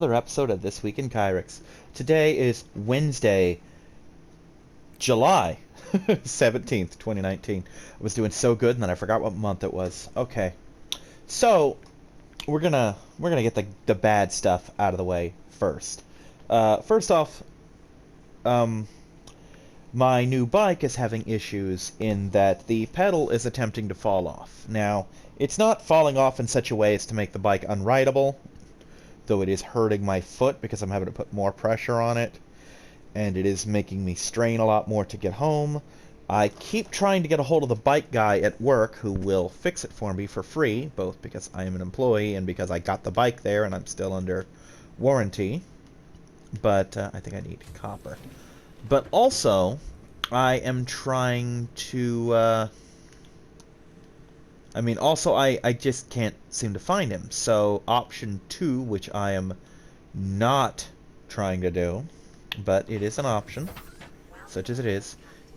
Another episode of This Week in Kyrix. Today is Wednesday, July 17th, 2019. I was doing so good and then I forgot what month it was. Okay. So, we're gonna get the bad stuff out of the way first. First off, um my new bike is having issues in that the pedal is attempting to fall off. Now, it's not falling off in such a way as to make the bike unrideable, though it is hurting my foot because I'm having to put more pressure on it, and it is making me strain a lot more to get home. I keep trying to get a hold of the bike guy at work who will fix it for me for free, both because I am an employee and because I got the bike there and I'm still under warranty. But I think I need copper. But also, I am trying to I just can't seem to find him. So option 2, which I am not trying to do, but it is an option, such as it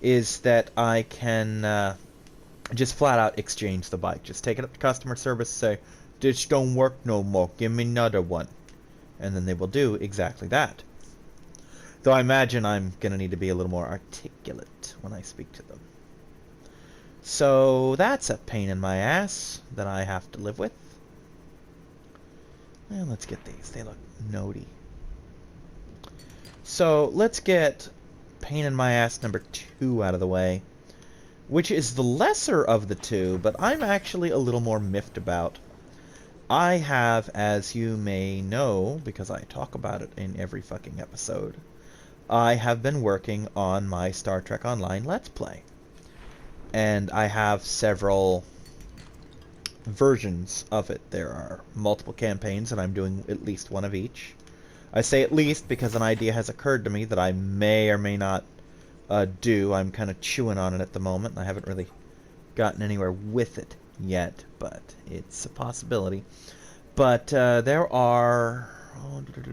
is that I can just flat out exchange the bike. Just take it up to customer service, say, "This don't work no more, give me another one." And then they will do exactly that. Though I imagine I'm going to need to be a little more articulate when I speak to them. So that's a pain in my ass that I have to live with. And let's get these. They look notey. So let's get pain in my ass number 2 out of the way, which is the lesser of the two, but I'm actually a little more miffed about. I have, as you may know, because I talk about it in every fucking episode, I have been working on my Star Trek Online Let's Play. And I have several versions of it. There are multiple campaigns, and I'm doing at least one of each. I say at least because an idea has occurred to me that I may or may not do. I'm kind of chewing on it at the moment, and I haven't really gotten anywhere with it yet, but it's a possibility. But there are,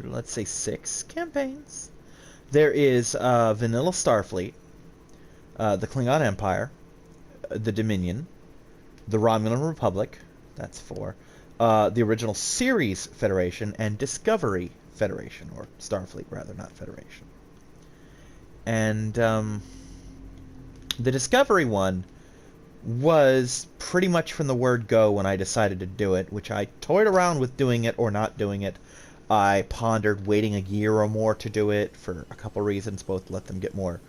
let's say 6 campaigns. There is Vanilla Starfleet, the Klingon Empire, the Dominion, the Romulan Republic, that's 4, the original series Federation, and Discovery Federation, or Starfleet rather, not Federation. And the Discovery one was pretty much from the word go when I decided to do it, which I toyed around with doing it or not doing it. I pondered waiting a year or more to do it for a couple reasons, both to let them get more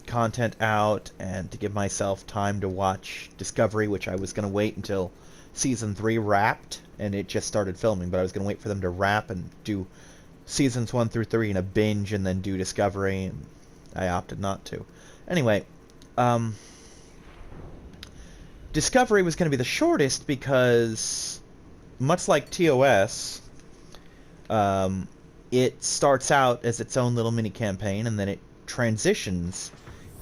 content out and to give myself time to watch Discovery, which I was going to wait until season 3 wrapped, and it just started filming, but I was going to wait for them to wrap and do seasons 1 through 3 in a binge and then do Discovery, and I opted not to. Anyway, Discovery was going to be the shortest because, much like TOS, it starts out as its own little mini campaign, and then it transitions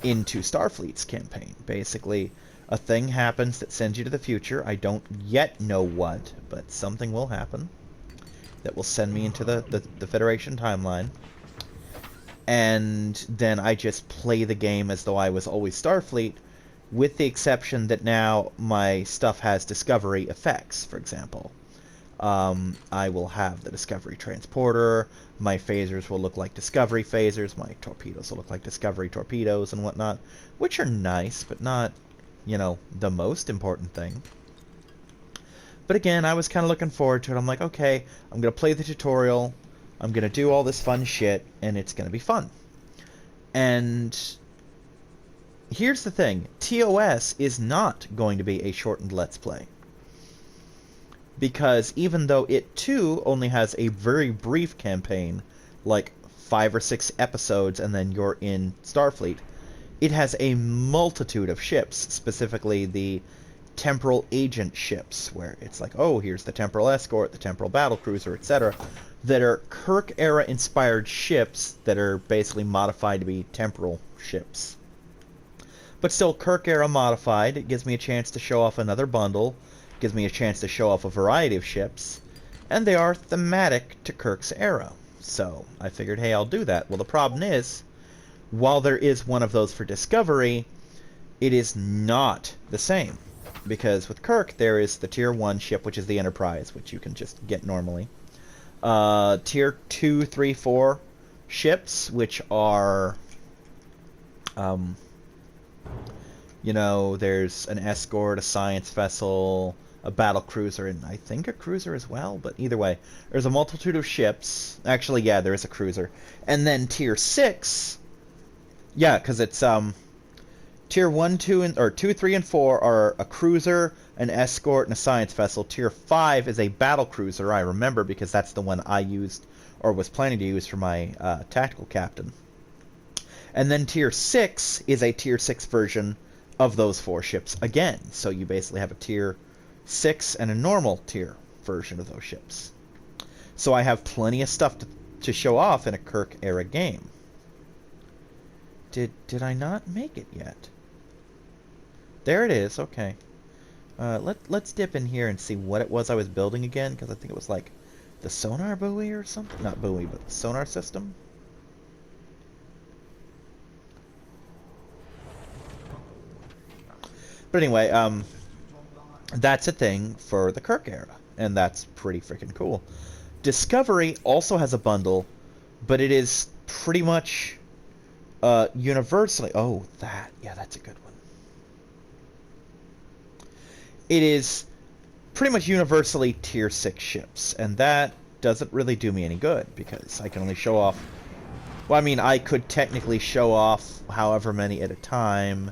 into Starfleet's campaign. Basically, a thing happens that sends you to the future. I don't yet know what, but something will happen that will send me into the Federation timeline. And then I just play the game as though I was always Starfleet, with the exception that now my stuff has Discovery effects, for example. I will have the Discovery transporter, my phasers will look like Discovery phasers, my torpedoes will look like Discovery torpedoes and whatnot, which are nice, but not, the most important thing. But again, I was kind of looking forward to it. I'm like, okay, I'm going to play the tutorial, I'm going to do all this fun shit, and it's going to be fun. And here's the thing, TOS is not going to be a shortened Let's Play. Because even though it too only has a very brief campaign, like 5 or 6 episodes and then you're in Starfleet, it has a multitude of ships, specifically the temporal agent ships, where it's like, oh, here's the temporal escort, the temporal battlecruiser, etc., that are Kirk-era inspired ships that are basically modified to be temporal ships. But still Kirk-era modified. It gives me a chance to show off another bundle, gives me a chance to show off a variety of ships, and they are thematic to Kirk's era. So I figured, hey, I'll do that. Well, the problem is, while there is one of those for Discovery, it is not the same. Because with Kirk, there is the Tier 1 ship, which is the Enterprise, which you can just get normally. Tier 2, 3, 4 ships, which are, um, you know, there's an escort, a science vessel, a battle cruiser, and I think a cruiser as well, but either way, there's a multitude of ships. Actually, yeah, there is a cruiser. And then Tier 6, yeah, because it's, Tier 1, 2, or 2, 3, and 4 are a cruiser, an escort, and a science vessel. Tier 5 is a battle cruiser, I remember, because that's the one I used, or was planning to use for my tactical captain. And then Tier 6 is a Tier 6 version of those 4 ships again. So you basically have a Tier 6 and a normal tier version of those ships. So I have plenty of stuff to show off in a Kirk-era game. Did I not make it yet? There it is, okay. Let's dip in here and see what it was I was building again, because I think it was like the sonar buoy or something? Not buoy, but the sonar system. But anyway, that's a thing for the Kirk era, and that's pretty freaking cool. Discovery also has a bundle, but it is pretty much universally... Oh, yeah, that's a good one. It is pretty much universally Tier 6 ships, and that doesn't really do me any good, because I can only show off... Well, I mean, I could technically show off however many at a time.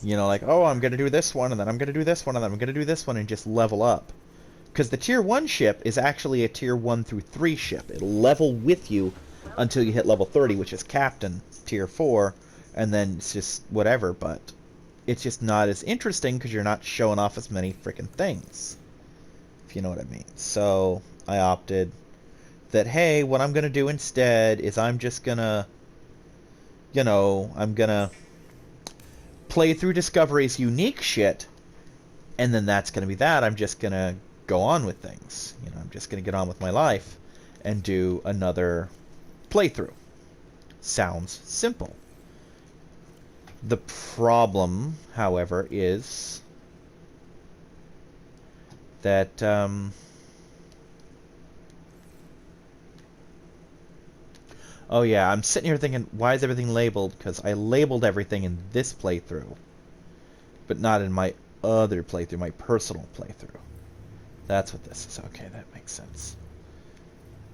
You know, like, oh, I'm going to do this one, and then I'm going to do this one, and then I'm going to do this one, and just level up. Because the Tier 1 ship is actually a Tier 1 through 3 ship. It'll level with you until you hit level 30, which is Captain, Tier 4, and then it's just whatever, but it's just not as interesting because you're not showing off as many freaking things, if you know what I mean. So I opted that, hey, what I'm going to do instead is I'm just going to, you know, I'm going to play through Discovery's unique shit, and then that's going to be that. I'm just going to go on with things. You know, I'm just going to get on with my life and do another playthrough. Sounds simple. The problem, however, is that oh yeah, I'm sitting here thinking, why is everything labeled? Because I labeled everything in this playthrough, but not in my other playthrough, my personal playthrough. That's what this is. Okay, that makes sense.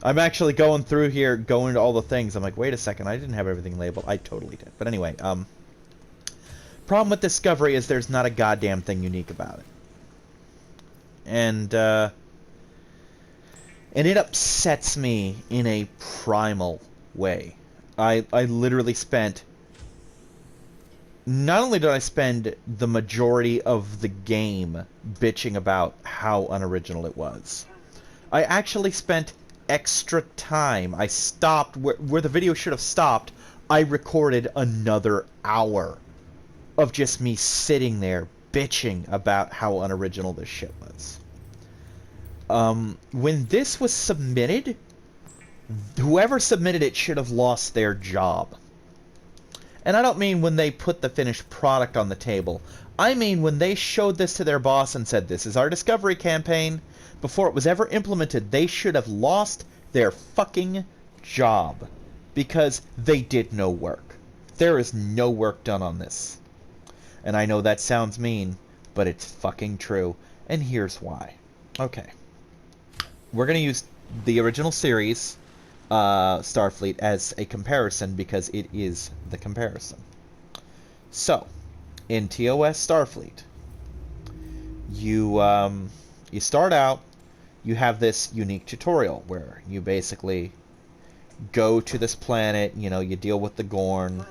I'm actually going through here, going to all the things. I'm like, wait a second, I didn't have everything labeled. I totally did. But anyway, problem with Discovery is there's not a goddamn thing unique about it. And it upsets me in a primal way. I literally spent... Not only did I spend the majority of the game bitching about how unoriginal it was, I actually spent extra time. I stopped where the video should have stopped. I recorded another hour of just me sitting there bitching about how unoriginal this shit was. When this was submitted, whoever submitted it should have lost their job. And I don't mean when they put the finished product on the table. I mean when they showed this to their boss and said, this is our Discovery campaign, before it was ever implemented, they should have lost their fucking job. Because they did no work. There is no work done on this. And I know that sounds mean, but it's fucking true. And here's why. Okay. We're going to use the original series, Starfleet, as a comparison because it is the comparison. So, in TOS Starfleet, you start out, you have this unique tutorial where you basically go to this planet, you know, you deal with the Gorn,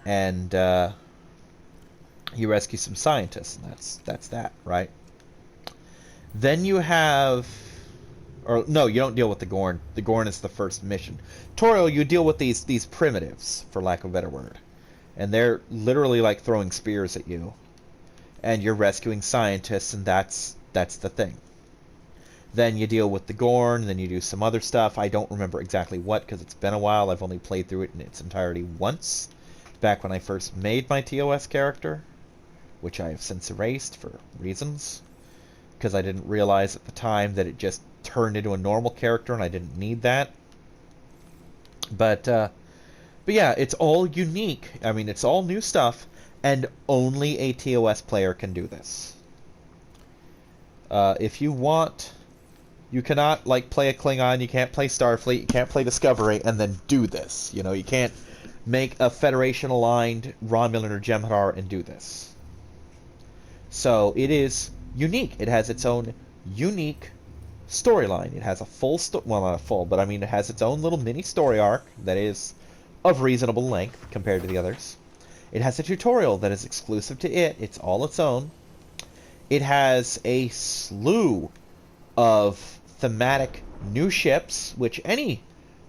and you rescue some scientists, and that's that, right? Then you have... Or, no, you don't deal with the Gorn. The Gorn is the first mission. Tutorial, you deal with these primitives, for lack of a better word. And they're literally like throwing spears at you. And you're rescuing scientists, and that's the thing. Then you deal with the Gorn, then you do some other stuff. I don't remember exactly what, because it's been a while. I've only played through it in its entirety once, back when I first made my TOS character, which I have since erased for reasons, because I didn't realize at the time that it just turned into a normal character, and I didn't need that. But yeah, it's all unique. I mean, it's all new stuff, and only a TOS player can do this. If you want, you cannot, like, play a Klingon, you can't play Starfleet, you can't play Discovery, and then do this. You know, you can't make a Federation-aligned Romulan or Jem'Hadar and do this. So, it is unique. It has its own unique storyline. It has a full, well, not a full, but I mean, it has its own little mini story arc that is of reasonable length compared to the others. It has a tutorial that is exclusive to it. It's all its own. It has a slew of thematic new ships, which any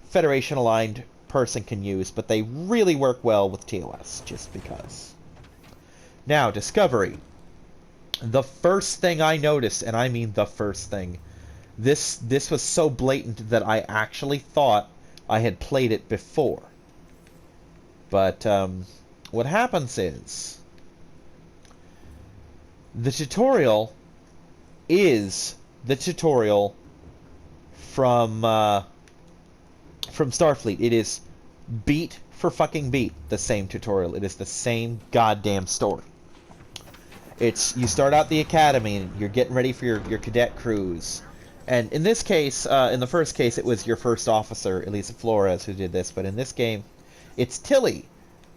Federation-aligned person can use, but they really work well with TOS, just because. Now, Discovery. The first thing I noticed, and I mean the first thing, this was so blatant that I actually thought I had played it before. But what happens is the tutorial is the tutorial from Starfleet. It is beat for fucking beat the same tutorial. It is the same goddamn story. It's, you start out the academy and you're getting ready for your cadet cruise. And in this case, in the first case, it was your first officer, Elisa Flores, who did this. But in this game, it's Tilly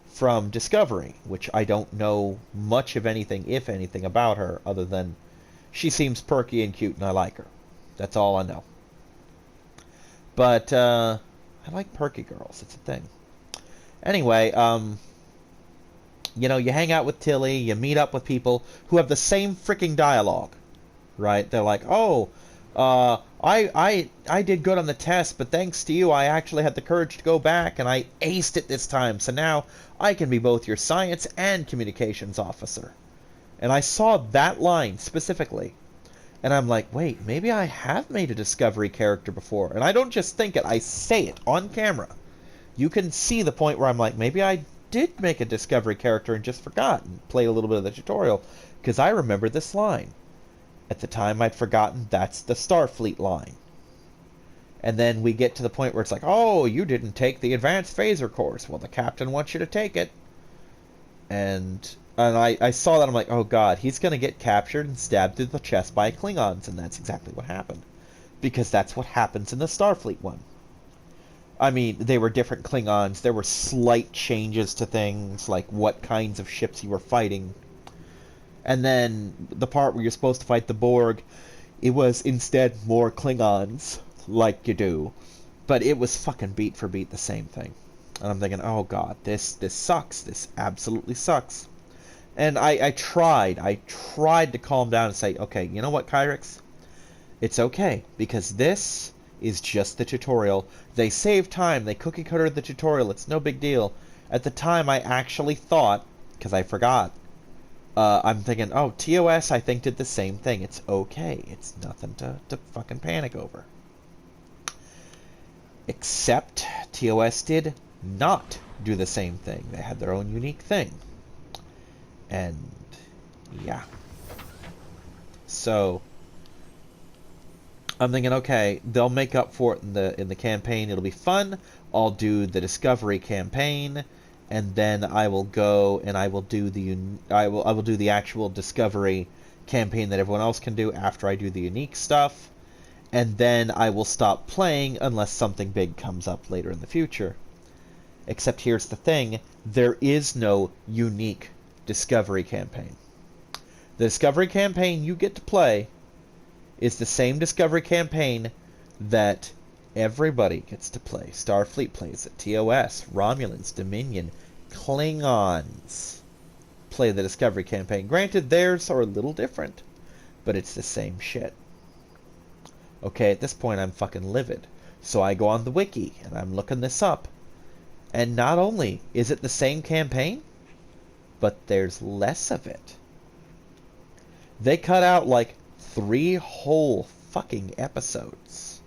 from Discovery, which I don't know much of anything, if anything, about her, other than she seems perky and cute and I like her. That's all I know. But I like perky girls. It's a thing. Anyway, you know, you hang out with Tilly, you meet up with people who have the same freaking dialogue, right? They're like, oh, I did good on the test, but thanks to you, I actually had the courage to go back, and I aced it this time, so now I can be both your science and communications officer. And I saw that line specifically, and I'm like, wait, maybe I have made a Discovery character before. And I don't just think it, I say it on camera. You can see the point where I'm like, maybe I did make a Discovery character and just forgot and played a little bit of the tutorial, because I remember this line. At the time, I'd forgotten that's the Starfleet line. And then we get to the point where it's like, oh, you didn't take the advanced phaser course. Well, the captain wants you to take it. And I saw that, I'm like, oh god, he's going to get captured and stabbed through the chest by Klingons. And that's exactly what happened. Because that's what happens in the Starfleet one. I mean, they were different Klingons. There were slight changes to things, like what kinds of ships you were fighting. And then the part where you're supposed to fight the Borg, it was instead more Klingons, like you do. But it was fucking beat for beat the same thing. And I'm thinking, oh god, this sucks. This absolutely sucks. And I tried to calm down and say, okay, you know what, Kyrix? It's okay, because this is just the tutorial. They save time, they cookie cutter the tutorial, it's no big deal. At the time, I actually thought, because I forgot, I'm thinking, oh, TOS, I think, did the same thing. It's okay. It's nothing to fucking panic over. Except TOS did not do the same thing. They had their own unique thing. And, yeah. So, I'm thinking, okay, they'll make up for it in the campaign. It'll be fun. I'll do the Discovery campaign, and then I will go and I will do the actual Discovery campaign that everyone else can do after I do the unique stuff, and then I will stop playing unless something big comes up later in the future. Except here's the thing, there is no unique Discovery campaign. The Discovery campaign you get to play is the same Discovery campaign that everybody gets to play. Starfleet plays it. TOS, Romulans, Dominion, Klingons play the Discovery campaign. Granted, theirs are a little different, but it's the same shit. Okay, at this point I'm fucking livid. So I go on the wiki, and I'm looking this up. And not only is it the same campaign, but there's less of it. They cut out like 3 whole fucking episodes.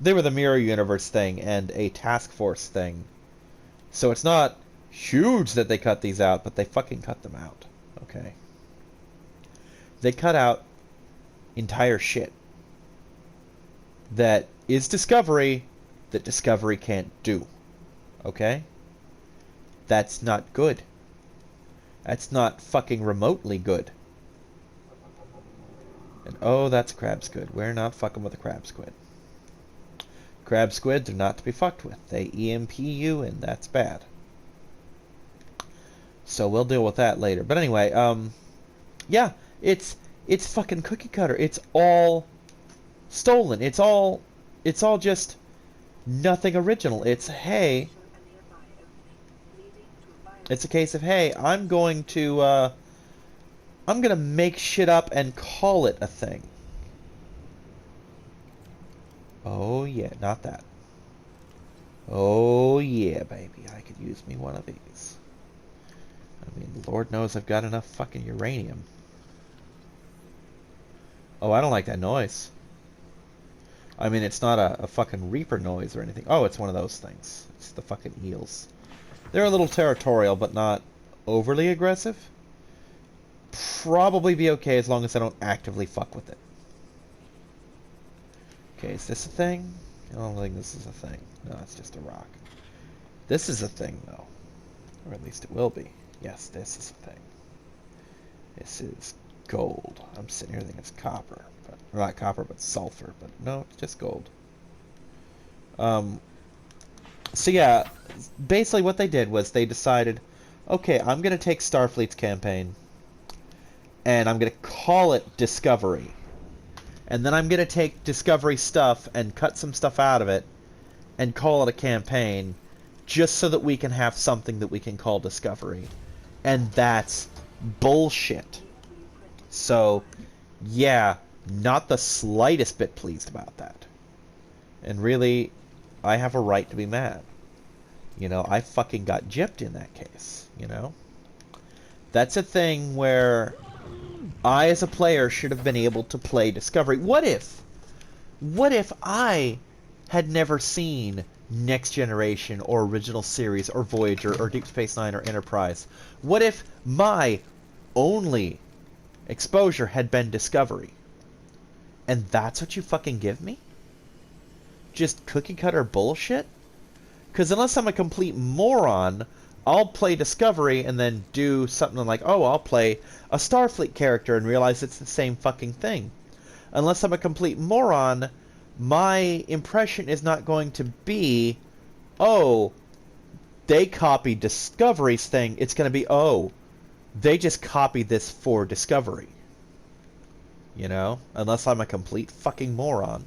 They were the Mirror Universe thing and a Task Force thing. So it's not huge that they cut these out, but they fucking cut them out. Okay? They cut out entire shit. that is Discovery that Discovery can't do. Okay? That's not good. That's not fucking remotely good. And oh, that's crab squid. We're not fucking with a crab squid. Crab squids are not to be fucked with. They EMP you, and that's bad. So we'll deal with that later. But anyway, yeah, it's fucking cookie cutter. It's all stolen. It's all just nothing original. It's hey, it's a case of hey, I'm gonna make shit up and call it a thing. Oh yeah, not that. Oh yeah, baby, I could use me one of these. I mean, Lord knows I've got enough fucking uranium. Oh, I don't like that noise. I mean, it's not a fucking Reaper noise or anything. Oh, it's one of those things. It's the fucking eels. They're a little territorial, but not overly aggressive. Probably be okay as long as I don't actively fuck with it. Okay, is this a thing? I don't think this is a thing. No, it's just a rock. This is a thing, though. Or at least it will be. Yes, this is a thing. This is gold. I'm sitting here thinking it's copper. But, or not copper, but sulfur. But no, it's just gold. So yeah, basically what they did was they decided, okay, I'm going to take Starfleet's campaign, and I'm going to call it Discovery. And then I'm going to take Discovery stuff and cut some stuff out of it and call it a campaign just so that we can have something that we can call Discovery. And that's bullshit. So, yeah, not the slightest bit pleased about that. And really, I have a right to be mad. You know, I fucking got gypped in that case, you know? That's a thing where I, as a player, should have been able to play Discovery. What if I had never seen Next Generation or Original Series or Voyager or Deep Space Nine or Enterprise? What if my only exposure had been Discovery? And that's what you fucking give me? Just cookie cutter bullshit? Because unless I'm a complete moron, I'll play Discovery and then do something like, oh, I'll play a Starfleet character and realize it's the same fucking thing. Unless I'm a complete moron, my impression is not going to be, oh, they copied Discovery's thing. It's going to be, oh, they just copied this for Discovery. You know? Unless I'm a complete fucking moron.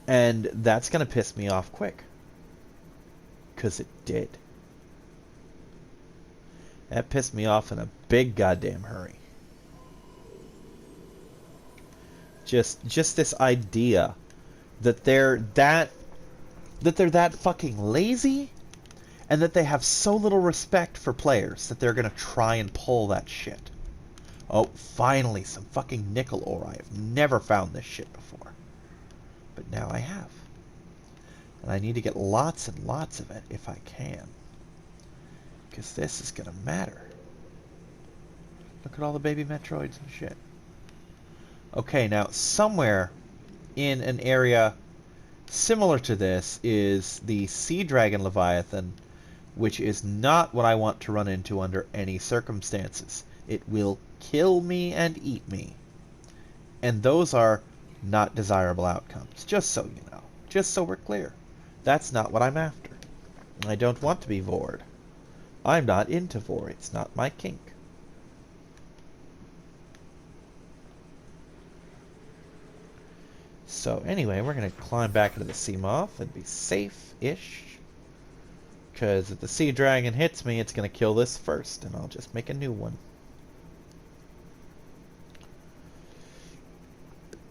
And that's going to piss me off quick. Because it did. That pissed me off in a big goddamn hurry. Just this idea that they're that fucking lazy, and that they have so little respect for players that they're gonna try and pull that shit. Oh, finally, some fucking nickel ore. I have never found this shit before. But now I have. And I need to get lots and lots of it if I can. Because this is going to matter. Look at all the baby Metroids and shit. Okay, now somewhere in an area similar to this is the Sea Dragon Leviathan, which is not what I want to run into under any circumstances. It will kill me and eat me. And those are not desirable outcomes, just so you know. Just so we're clear. That's not what I'm after. I don't want to be Vored. I'm not into Vor. It's not my kink. So anyway, we're going to climb back into the Seamoth and be safe-ish. Because if the Sea Dragon hits me, it's going to kill this first, and I'll just make a new one.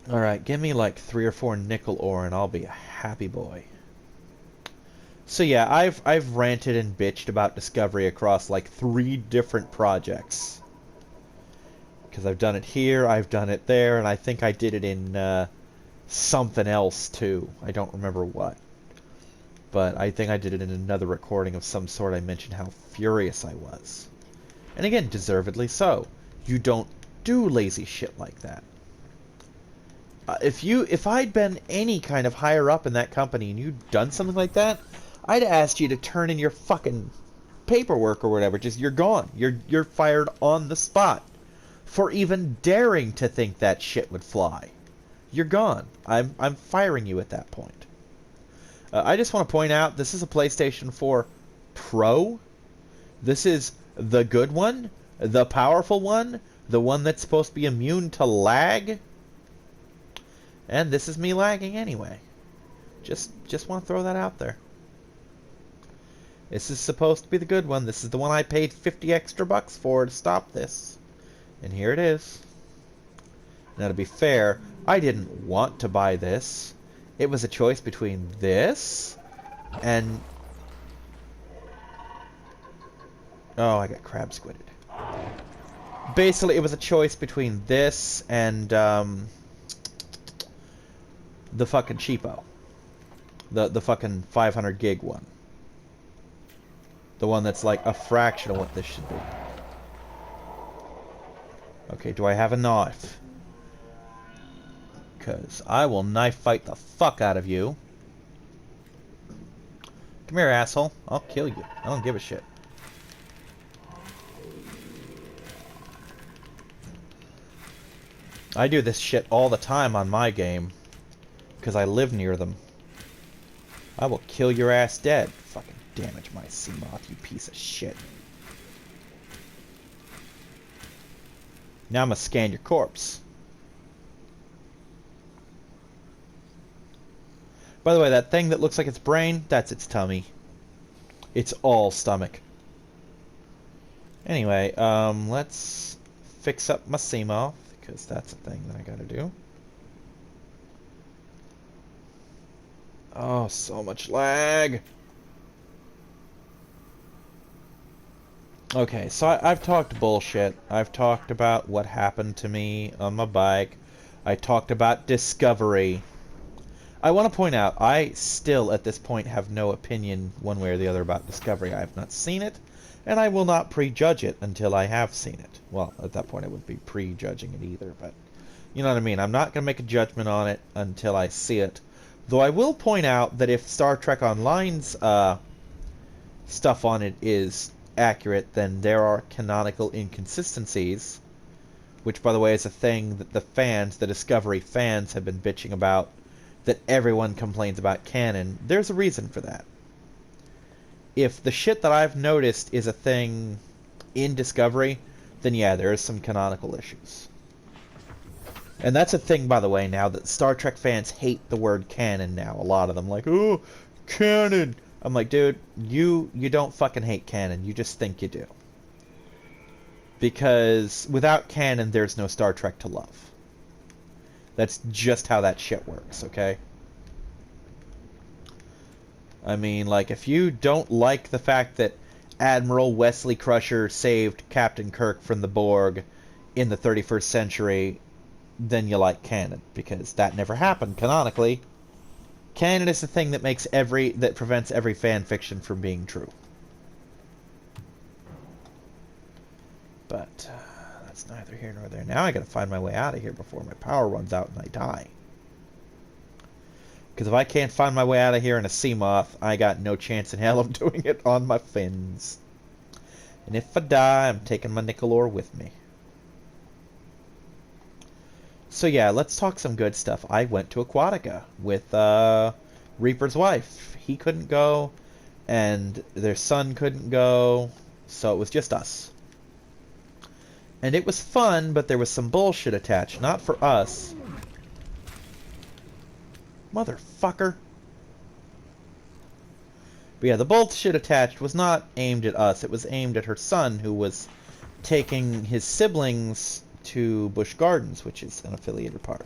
Alright, give me like 3 or 4 nickel ore and I'll be a happy boy. So yeah, I've ranted and bitched about Discovery across like 3 different projects. Because I've done it here, I've done it there, and I think I did it in something else too. I don't remember what. But I think I did it in another recording of some sort. I mentioned how furious I was. And again, deservedly so. You don't do lazy shit like that. If I'd been any kind of higher up in that company and you'd done something like that, I'd asked you to turn in your fucking paperwork or whatever. Just you're gone. You're fired on the spot for even daring to think that shit would fly. You're gone. I'm firing you at that point. I just want to point out this is a PlayStation 4 Pro. This is the good one, the powerful one, the one that's supposed to be immune to lag. And this is me lagging anyway. Just want to throw that out there. This is supposed to be the good one. This is the one I paid 50 extra bucks for to stop this. And here it is. Now to be fair, I didn't want to buy this. It was a choice between this and... Oh, I got crab squidded. Basically, it was a choice between this and the fucking cheapo. The fucking 500 gig one. The one that's like a fraction of what this should be. Okay, do I have a knife? Because I will knife fight the fuck out of you. Come here, asshole. I'll kill you. I don't give a shit. I do this shit all the time on my game. Because I live near them. I will kill your ass dead. Fucking damage my Seamoth, you piece of shit. Now I'm gonna scan your corpse. By the way, that thing that looks like its brain, that's its tummy. It's all stomach. Anyway, let's fix up my Seamoth, because that's a thing that I gotta do. Oh, so much lag. Okay, so I've talked bullshit. I've talked about what happened to me on my bike. I talked about Discovery. I want to point out, I still at this point have no opinion one way or the other about Discovery. I have not seen it, and I will not prejudge it until I have seen it. Well, at that point I wouldn't be prejudging it either, but you know what I mean. I'm not going to make a judgment on it until I see it. Though I will point out that if Star Trek Online's stuff on it is accurate, then there are canonical inconsistencies, which, by the way, is a thing that the Discovery fans, have been bitching about, that everyone complains about canon. There's a reason for that. If the shit that I've noticed is a thing in Discovery, then yeah, there is some canonical issues. And that's a thing, by the way, now that Star Trek fans hate the word canon now. A lot of them like, oh, canon. I'm like, dude, you don't fucking hate canon. You just think you do. Because without canon, there's no Star Trek to love. That's just how that shit works, okay? I mean, like, if you don't like the fact that Admiral Wesley Crusher saved Captain Kirk from the Borg in the 31st century, then you like canon, because that never happened canonically. Canon is the thing that prevents every fan fiction from being true. But that's neither here nor there. Now I gotta find my way out of here before my power runs out and I die. Because if I can't find my way out of here in a Seamoth, I got no chance in hell of doing it on my fins. And if I die, I'm taking my nickel ore with me. So yeah, let's talk some good stuff. I went to Aquatica with Reaper's wife. He couldn't go, and their son couldn't go, so it was just us. And it was fun, but there was some bullshit attached. Not for us. Motherfucker. But yeah, the bullshit attached was not aimed at us. It was aimed at her son, who was taking his siblings to Busch Gardens, which is an affiliated park.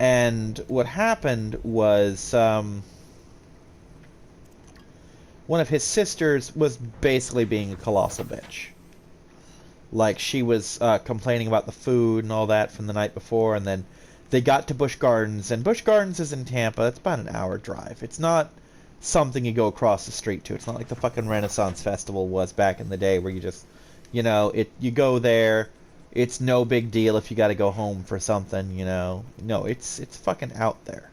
And what happened was one of his sisters was basically being a colossal bitch. Like, she was complaining about the food and all that from the night before, and then they got to Busch Gardens, and Busch Gardens is in Tampa. It's about an hour drive. It's not something you go across the street to. It's not like the fucking Renaissance Festival was back in the day, where you just, you know, you go there, it's no big deal if you gotta go home for something, you know. No, it's fucking out there.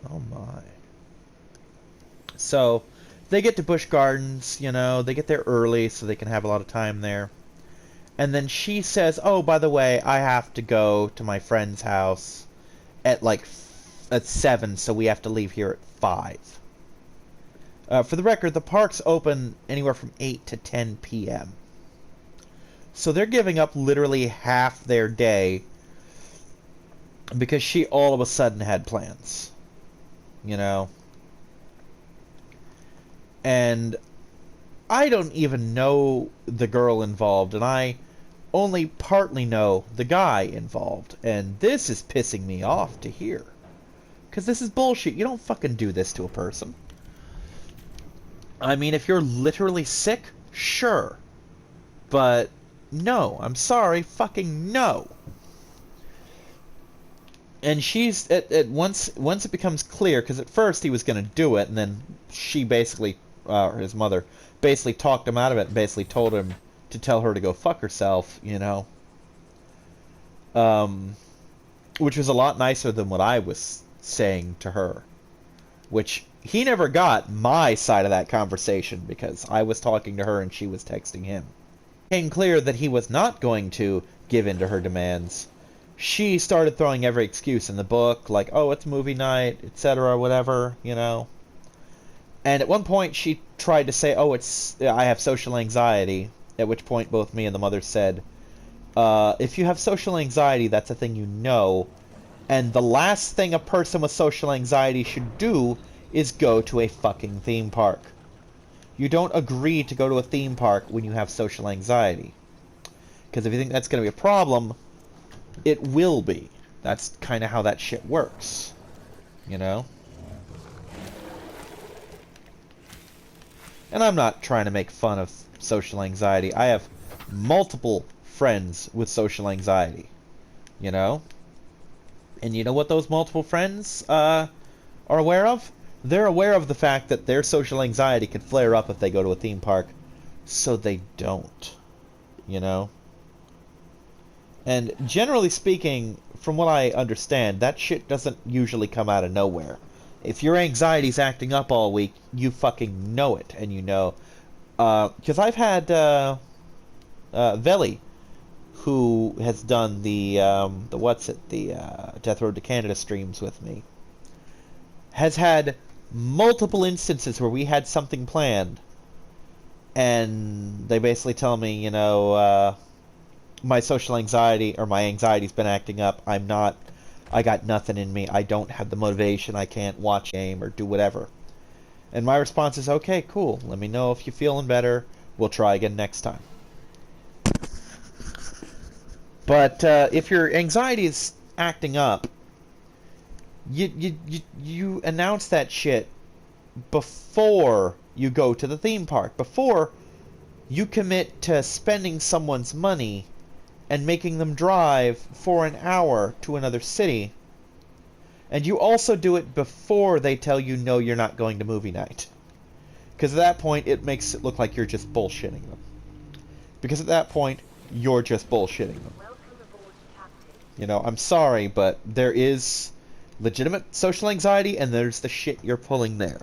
Oh my. So, they get to Busch Gardens, you know, they get there early so they can have a lot of time there. And then she says, "Oh, by the way, I have to go to my friend's house at like at 7, so we have to leave here at 5." For the record, the park's open anywhere from 8 to 10 p.m. So they're giving up literally half their day because she all of a sudden had plans, you know. And I don't even know the girl involved, and I only partly know the guy involved. And this is pissing me off to hear. Because this is bullshit. You don't fucking do this to a person. I mean, if you're literally sick, sure. But no, I'm sorry, fucking no. And she's once it becomes clear, because at first he was going to do it, and then she basically, his mother, basically talked him out of it, and basically told him to tell her to go fuck herself, you know. Which was a lot nicer than what I was saying to her. Which he never got my side of that conversation, because I was talking to her and she was texting him. It became clear that he was not going to give in to her demands. She started throwing every excuse in the book, like, oh, it's movie night, etc., whatever, you know. And at one point she tried to say, oh, I have social anxiety, at which point both me and the mother said, if you have social anxiety, that's a thing you know, and the last thing a person with social anxiety should do is go to a fucking theme park. You don't agree to go to a theme park when you have social anxiety. Because if you think that's going to be a problem, it will be. That's kind of how that shit works. You know? And I'm not trying to make fun of social anxiety. I have multiple friends with social anxiety. You know? And you know what those multiple friends are aware of? They're aware of the fact that their social anxiety could flare up if they go to a theme park, so they don't. You know? And generally speaking, from what I understand, that shit doesn't usually come out of nowhere. If your anxiety's acting up all week, you fucking know it, and you know. Because I've had Veli, who has done the Death Road to Canada streams with me, has had multiple instances where we had something planned, and they basically tell me, you know, my social anxiety, or my anxiety's been acting up, I got nothing in me, I don't have the motivation, I can't watch a game or do whatever. And my response is, okay, cool, let me know if you're feeling better, we'll try again next time. But if your anxiety is acting up, you announce that shit before you go to the theme park, before you commit to spending someone's money and making them drive for an hour to another city. And you also do it before they tell you, no, you're not going to movie night. Because at that point, it makes it look like you're just bullshitting them. Because at that point, you're just bullshitting them. You know, I'm sorry, but there is legitimate social anxiety, and there's the shit you're pulling there.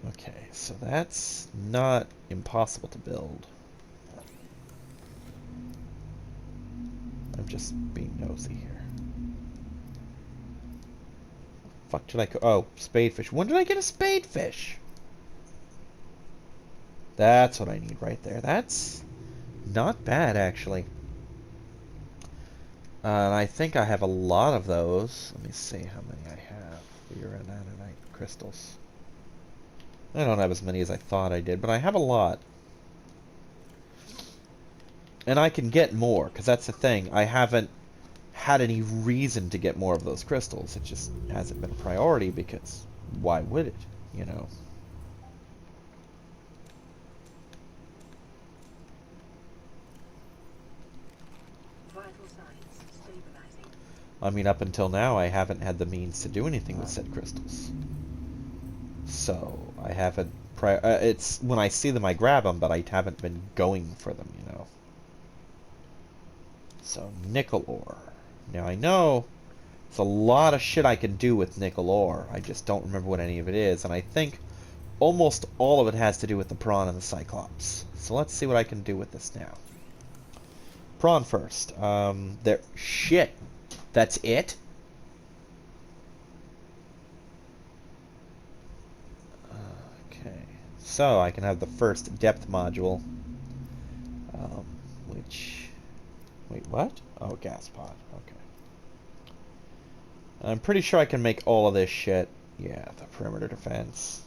Okay, so that's not impossible to build. I'm just being nosy here. Fuck did I go? Oh, spadefish. When did I get a spadefish? That's what I need right there. That's not bad, actually. And I think I have a lot of those. Let me see how many I have. Uranite crystals. I don't have as many as I thought I did, but I have a lot. And I can get more, because that's the thing. I haven't had any reason to get more of those crystals. It just hasn't been a priority, because why would it, you know? I mean, up until now, I haven't had the means to do anything with said crystals. So, I haven't... it's when I see them, I grab them, but I haven't been going for them, you know. So, nickel ore. Now, I know there's a lot of shit I can do with nickel ore. I just don't remember what any of it is. And I think almost all of it has to do with the prawn and the cyclops. So let's see what I can do with this now. Prawn first. There. Shit. That's it? Okay. So I can have the first depth module. Which... Wait, what? Oh, gas pod. Okay. I'm pretty sure I can make all of this shit. Yeah, the perimeter defense.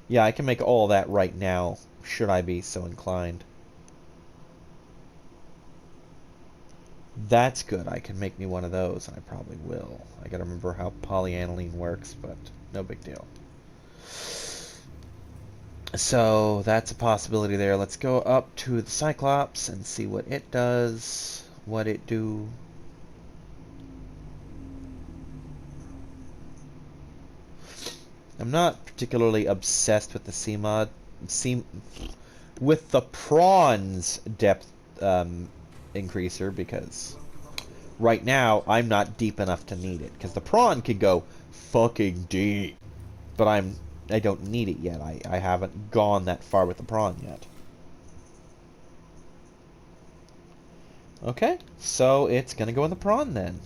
Yeah, I can make all that right now, should I be so inclined. That's good. I can make me one of those, and I probably will. I gotta remember how polyaniline works, but no big deal. So, that's a possibility there. Let's go up to the Cyclops and see what it does. What it do. I'm not particularly obsessed with the C-mod. With the prawns depth increaser, because right now I'm not deep enough to need it. Because the prawn can go fucking deep. But I don't need it yet. I haven't gone that far with the prawn yet. Okay, so it's gonna go in the prawn then.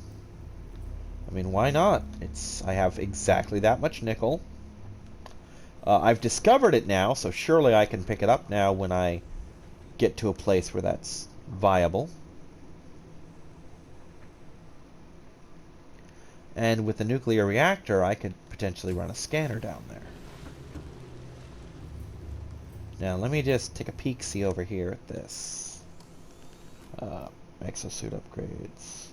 I mean, why not? I have exactly that much nickel. I've discovered it now, so surely I can pick it up now when I get to a place where that's viable. And with the nuclear reactor, I could potentially run a scanner down there. Now, let me just take a peek-see over here at this. Exosuit upgrades.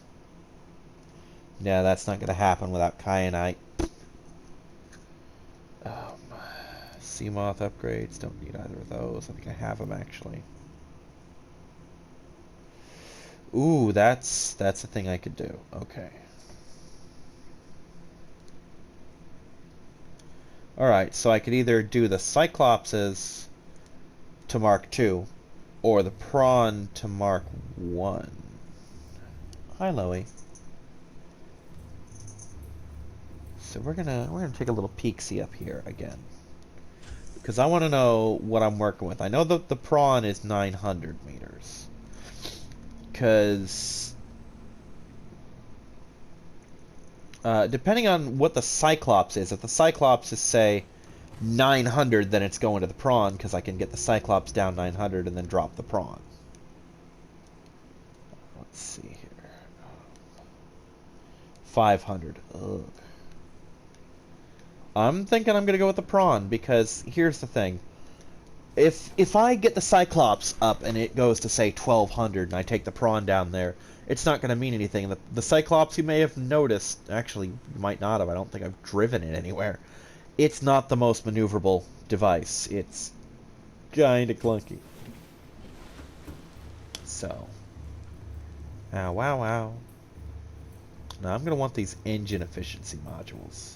Yeah, that's not going to happen without kyanite. Seamoth upgrades, don't need either of those. I think I have them, actually. Ooh, that's a thing I could do. Okay. Alright, so I could either do the Cyclopses to Mark II, or the Prawn to Mark I. Hi, Loey. So we're gonna take a little peek-see up here again, because I want to know what I'm working with. I know that the Prawn is 900 meters, because depending on what the Cyclops is, if the Cyclops is, say, 900, then it's going to the Prawn, because I can get the Cyclops down 900 and then drop the Prawn. Let's see here. 500. Ugh. I'm thinking I'm going to go with the Prawn, because here's the thing. If I get the Cyclops up and it goes to, say, 1200 and I take the Prawn down there, it's not going to mean anything. The Cyclops, you may have noticed, actually, you might not have, I don't think I've driven it anywhere. It's not the most maneuverable device. It's kinda clunky. So. Ow, wow, wow. Now I'm going to want these engine efficiency modules.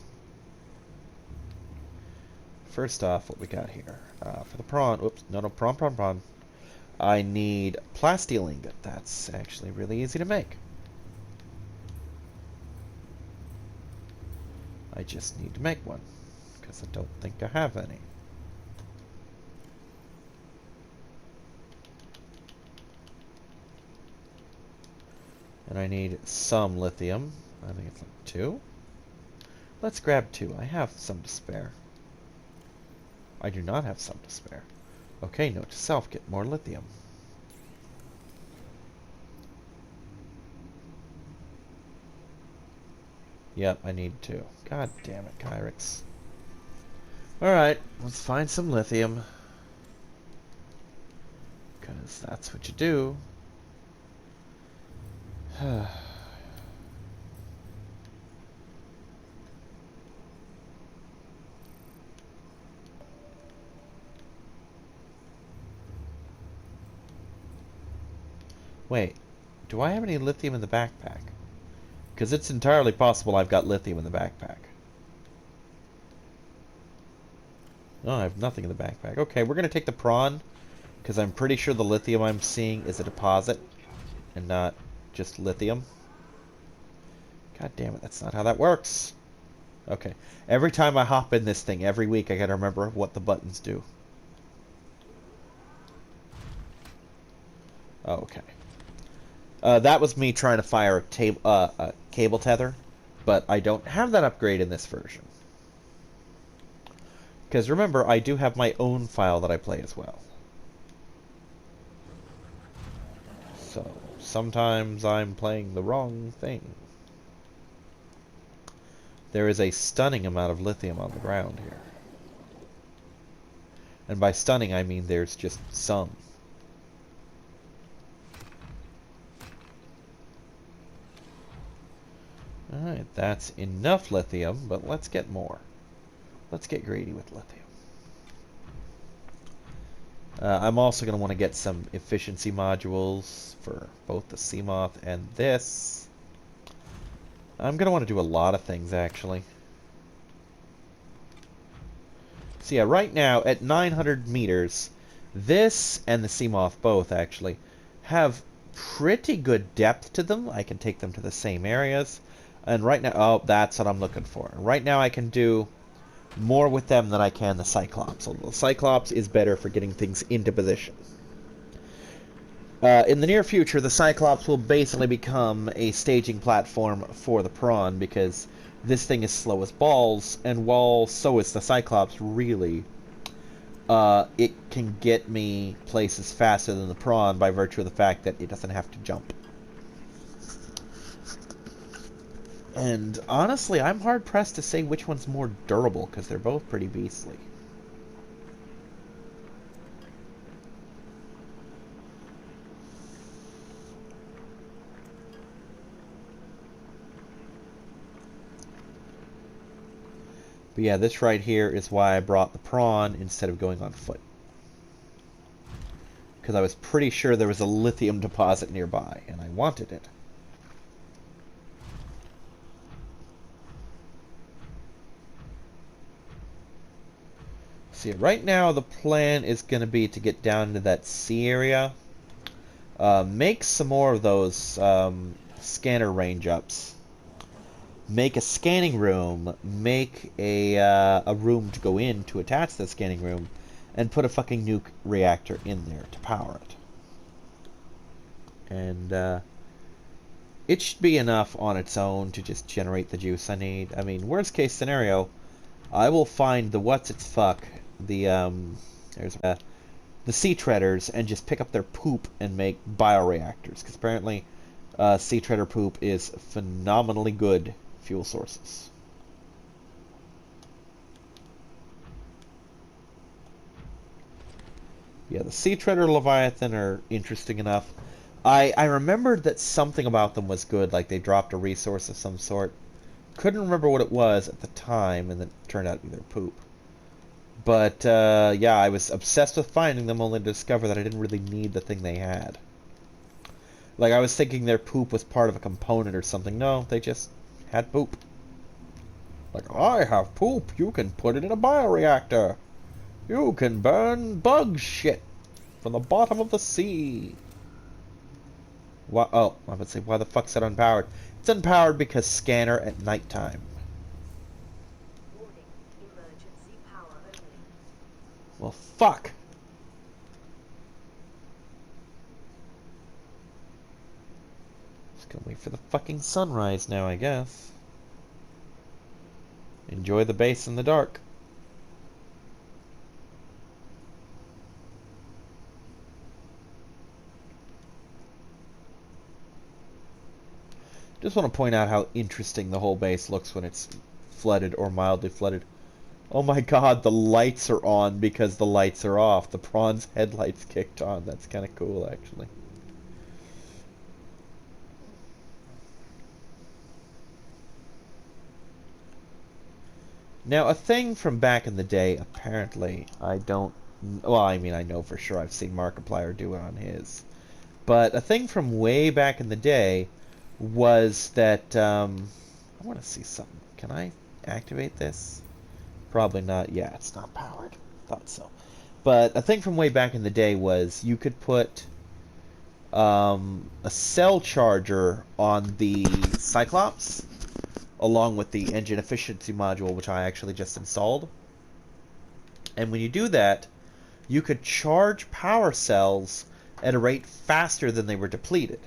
First off, what we got here? For the prawn, oops, no, prawn. I need plasteel ingot. That's actually really easy to make. I just need to make one, because I don't think I have any. And I need some lithium. I think it's like 2. Let's grab 2. I have some to spare. I do not have some to spare. Okay, note to self, get more lithium. Yep, I need 2. God damn it, Kyrix. Alright, let's find some lithium. Because that's what you do. Wait, do I have any lithium in the backpack? Because it's entirely possible I've got lithium in the backpack. No, I have nothing in the backpack. Okay, we're going to take the prawn, because I'm pretty sure the lithium I'm seeing is a deposit. and not just lithium. God damn it, that's not how that works. Okay. Every time I hop in this thing, every week, I gotta remember what the buttons do. Oh, okay. That was me trying to fire a cable tether, but I don't have that upgrade in this version. Because remember, I do have my own file that I play as well. So, sometimes I'm playing the wrong thing. There is a stunning amount of lithium on the ground here. And by stunning, I mean there's just some. Alright, that's enough lithium, but let's get more. Let's get greedy with lithium. I'm also going to want to get some efficiency modules for both the Seamoth and this. I'm going to want to do a lot of things, actually. So yeah, right now, at 900 meters, this and the Seamoth both, actually, have pretty good depth to them. I can take them to the same areas. And right now, oh, that's what I'm looking for. Right now I can do more with them than I can the Cyclops. Although the Cyclops is better for getting things into position. In the near future, the Cyclops will basically become a staging platform for the Prawn, because this thing is slow as balls, and while so is the Cyclops, really, it can get me places faster than the Prawn by virtue of the fact that it doesn't have to jump. And honestly, I'm hard-pressed to say which one's more durable, because they're both pretty beastly. But yeah, this right here is why I brought the Prawn instead of going on foot. Because I was pretty sure there was a lithium deposit nearby, and I wanted it. See, right now the plan is going to be to get down to that sea area. Make some more of those scanner range-ups. Make a scanning room. Make a room to go in to attach the scanning room. And put a fucking nuke reactor in there to power it. And it should be enough on its own to just generate the juice I need. I mean, worst case scenario, I will find the what's-its-fuck, the sea treaders, and just pick up their poop and make bioreactors, because apparently sea treader poop is phenomenally good fuel sources. Yeah, the sea treader Leviathan are interesting enough. I remembered that something about them was good, like they dropped a resource of some sort. Couldn't remember what it was at the time, and it turned out to be their poop. But, yeah, I was obsessed with finding them, only to discover that I didn't really need the thing they had. Like, I was thinking their poop was part of a component or something. No, they just had poop. Like, I have poop. You can put it in a bioreactor. You can burn bug shit from the bottom of the sea. Why, oh, I would say, why the fuck's that unpowered? It's unpowered because scanner at nighttime. Well, fuck. Just gonna wait for the fucking sunrise now, I guess. Enjoy the base in the dark. Just want to point out how interesting the whole base looks when it's flooded or mildly flooded. Oh my god, the lights are on because the lights are off. The Prawn's headlights kicked on. That's kind of cool, actually. Now, a thing from back in the day, apparently, I don't... Well, I mean, I know for sure I've seen Markiplier do it on his. But a thing from way back in the day was that... I want to see something. Can I activate this? Probably not. Yeah, it's not powered. Thought so. But a thing from way back in the day was you could put a cell charger on the Cyclops, along with the engine efficiency module, which I actually just installed. And when you do that, you could charge power cells at a rate faster than they were depleted.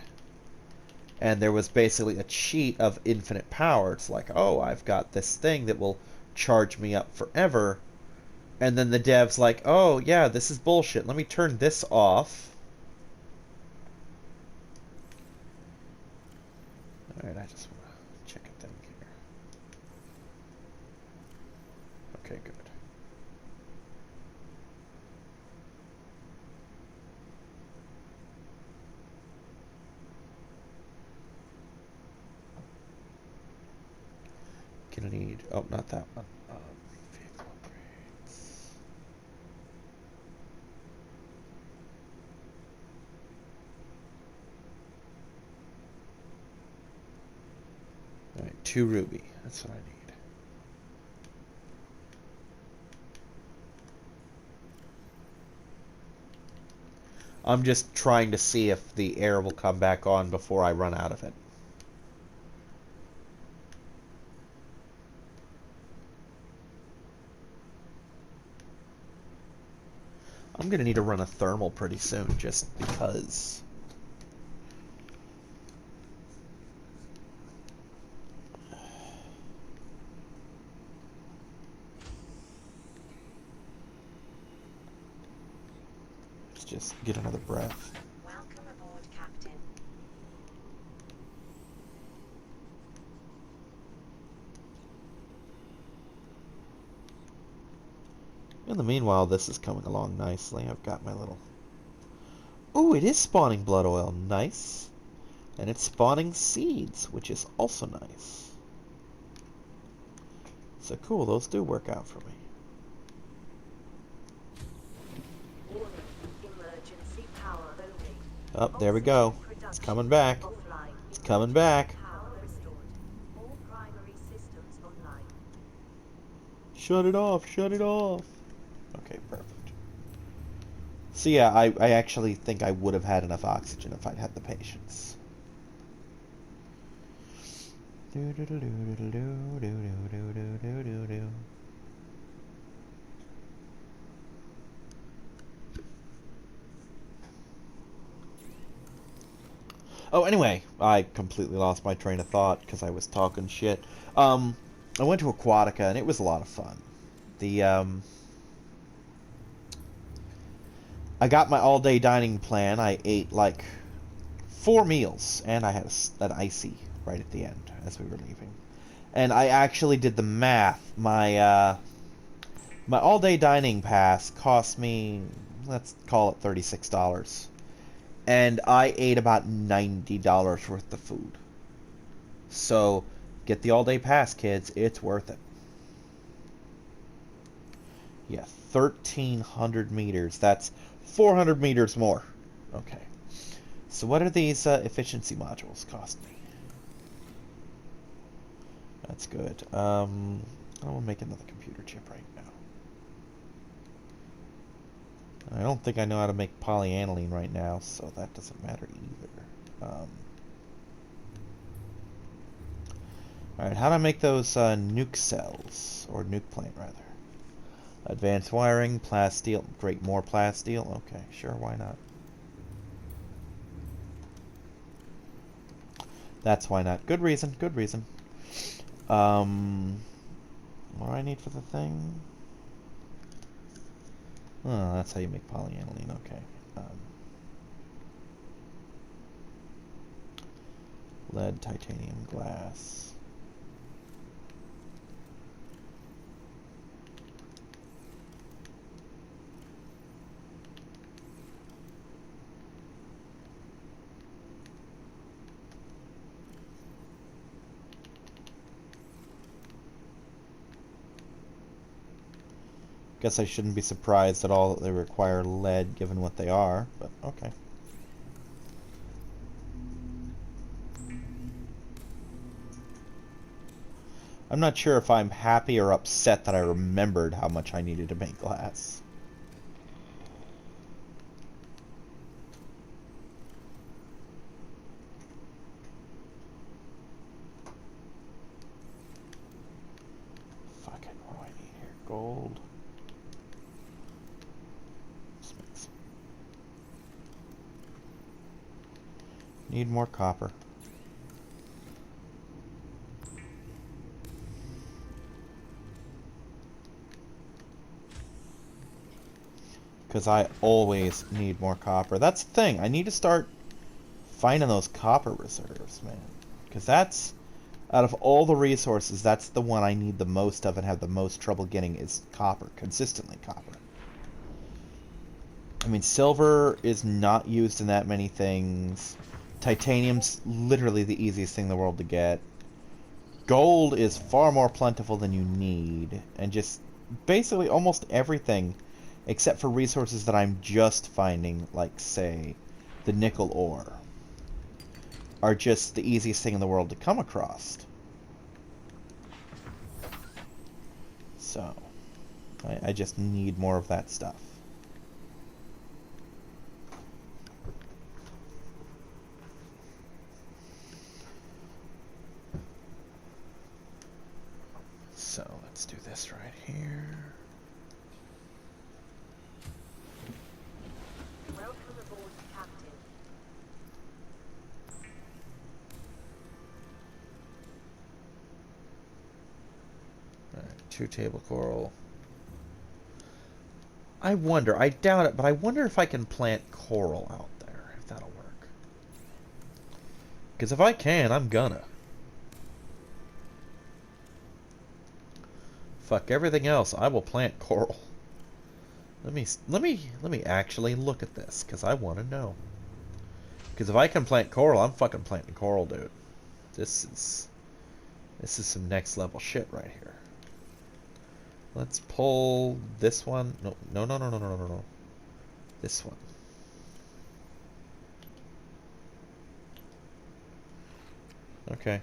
And there was basically a cheat of infinite power. It's like, oh, I've got this thing that will charge me up forever. And then the dev's like, oh, yeah, this is bullshit. Let me turn this off. Alright, I just want to check a thing here. Okay, good. Gonna need... Oh, not that one. Vehicle upgrades. Alright, 2 ruby. That's what I need. I'm just trying to see if the air will come back on before I run out of it. I'm gonna need to run a thermal pretty soon, just because. Let's just get another breath. Welcome aboard, Captain. In the meanwhile, this is coming along nicely. I've got my little... Ooh, it is spawning blood oil. Nice. And it's spawning seeds, which is also nice. So cool, those do work out for me. Emergency power only. Oh, there we go. It's coming back. Offline. It's coming back. Power restored. All primary systems online. Shut it off, shut it off. Okay, perfect. So yeah, I actually think I would have had enough oxygen if I'd had the patience. Oh, anyway, I completely lost my train of thought because I was talking shit. I went to Aquatica and it was a lot of fun. I got my all-day dining plan. I ate like 4 meals, and I had an icy right at the end as we were leaving. And I actually did the math. My all-day dining pass cost me, let's call it $36. And I ate about $90 worth of food. So, get the all-day pass, kids. It's worth it. Yeah, 1,300 meters. That's 400 meters more. Okay. So what are these efficiency modules cost me? That's good. I'll make another computer chip right now. I don't think I know how to make polyaniline right now, so that doesn't matter either. Alright, how do I make those nuke cells? Or nuke plane, rather. Advanced wiring, plasteel, great, more plasteel. Okay, sure, why not? That's why not. Good reason, good reason. What do I need for the thing? Oh, that's how you make polyaniline, okay. Lead, titanium, glass. Guess I shouldn't be surprised at all that they require lead given what they are, but okay. I'm not sure if I'm happy or upset that I remembered how much I needed to make glass. gold. Need more copper. Because I always need more copper. That's the thing. I need to start finding those copper reserves, man. Because that's, out of all the resources, that's the one I need the most of and have the most trouble getting is copper. Consistently copper. I mean, silver is not used in that many things. Titanium's literally the easiest thing in the world to get. Gold is far more plentiful than you need. And just basically almost everything, except for resources that I'm just finding, like, say, the nickel ore, are just the easiest thing in the world to come across. So, I just need more of that stuff. So, let's do this right here. Welcome aboard, Captain. Alright, 2 table coral. I wonder, I doubt it, but I wonder if I can plant coral out there, if that'll work. Because if I can, I'm gonna. Fuck everything else, I will plant coral. Let me actually look at this, because I want to know. Because if I can plant coral, I'm fucking planting coral, dude. This is some next level shit right here. Let's pull this one. No. This one. Okay.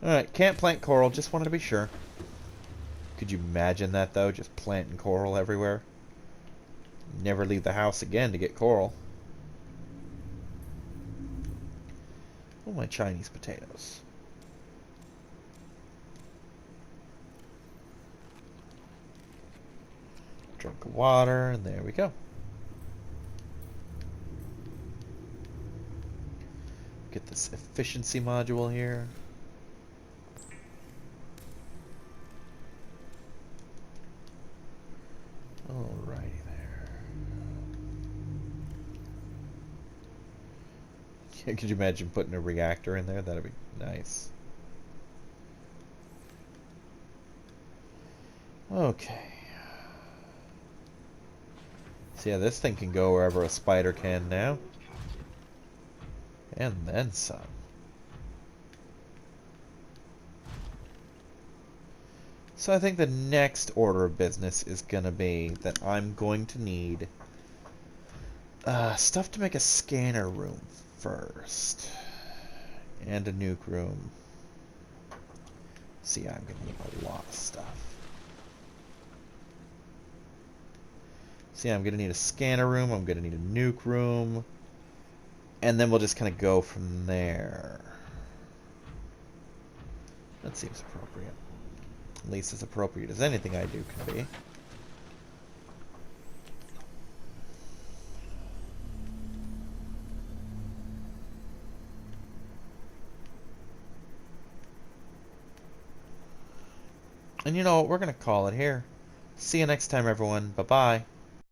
Alright, can't plant coral, just wanted to be sure. Could you imagine that, though? Just planting coral everywhere? Never leave the house again to get coral. Oh, my Chinese potatoes. Drink of water, and there we go. Get this efficiency module here. Alrighty there. Yeah, could you imagine putting a reactor in there? That'd be nice. Okay. So yeah, this thing can go wherever a spider can now. And then some. So I think the next order of business is going to be that I'm going to need stuff to make a scanner room first. And a nuke room. See, I'm going to need a lot of stuff. See, I'm going to need a scanner room, I'm going to need a nuke room. And then we'll just kind of go from there. That seems appropriate. At least as appropriate as anything I do can be. And you know what? We're going to call it here. See you next time, everyone. Bye-bye.